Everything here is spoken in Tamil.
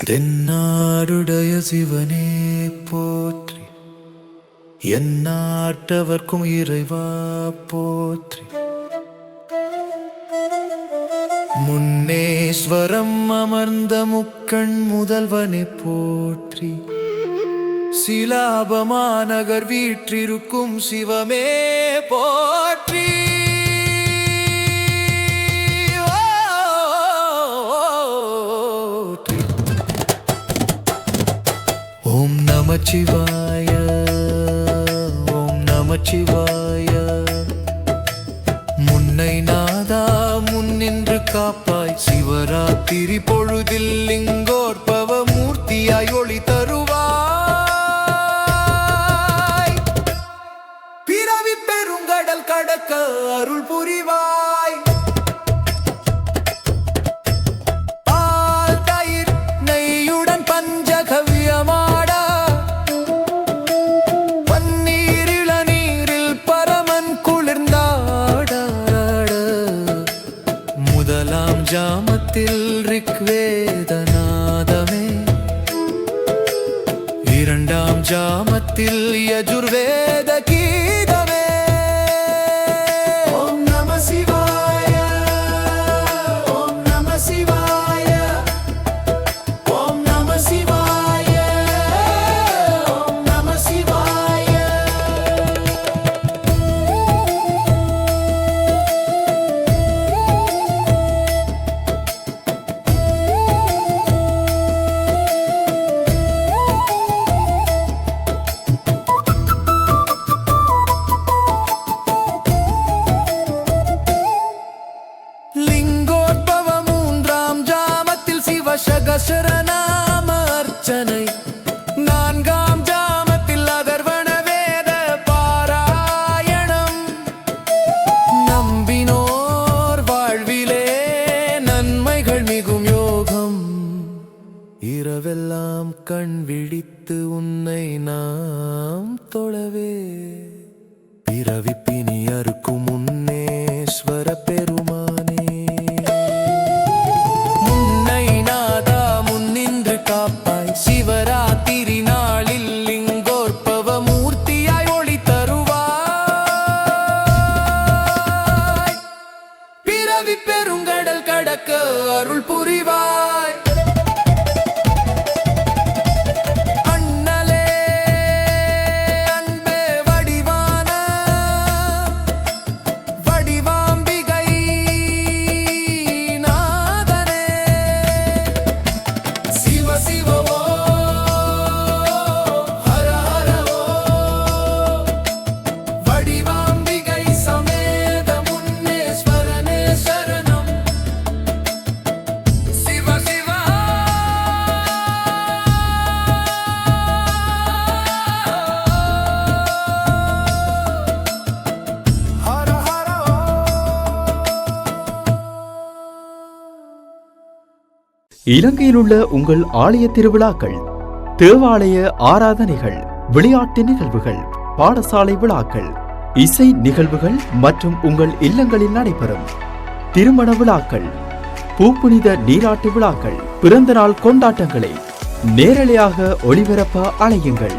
தென்னாடுடைய சிவனே போற்றி, எந்நாட்டவர்க்கும் இறைவா போற்றி. முன்னேஸ்வரம் அமர்ந்த முக்கண் முதல்வனை போற்றி, சிலாபமாநகர் வீற்றிருக்கும் சிவமே போற்றி. ஓம் நமச்சிவாய, ஓம் நமச்சிவாய. முன்னை நாதா முன்னின்று காப்பாய், சிவராத்திரி பொழுதில் லிங்கோற்பவ மூர்த்தியாய் ஒளி தருவாய். பிறவி பெருங்கடல் கடக்க அருள் புரிவாய். பால் தயிர் நெய்யுடன் பஞ்சகவ்யமா ஜாமத்தில் ரிக்வேதநாதமே, இரண்டாம் ஜாமத்தில் யஜுர்வேத கீதமே. ஓம் நம சிவாய, ஓம் நம சிவாய, ஓம் நம சிவாய, ஓம் நம சிவாய. சகசரநாம அர்ச்சனை, நான்காம் ஜாமத்தில் அதர்வண வேத பாராயணம். நம்பினோர் வாழ்விலே நன்மைகள் மிகும் யோகம், இரவெல்லாம் கண் விழித்து உன்னை நாம் தொழவே. பிறவிப்பினி அறுக்கும் முன்னேஸ்வர பெருமானே, சிவராத்திரி நாளில் லிங்கோற்பவ மூர்த்தியாய் ஒளி தருவாய். பிறவி பெருங்கடல் கடக்க அருள் புரிவாய். அண்ணலே அன்பே வடிவான வடிவாம்பிகை நாதனே, சிவ சிவவோ இலங்கையில் உள்ள உங்கள் ஆலய திருவிழாக்கள், தேவாலய ஆராதனைகள், விளையாட்டு நிகழ்வுகள், பாடசாலை விழாக்கள், இசை நிகழ்வுகள் மற்றும் உங்கள் இல்லங்களில் நடைபெறும் திருமண விழாக்கள், பூப்புனித நீராட்டு விழாக்கள், பிறந்த நாள் கொண்டாட்டங்களை நேரலையாக ஒளிபரப்ப அழையுங்கள்.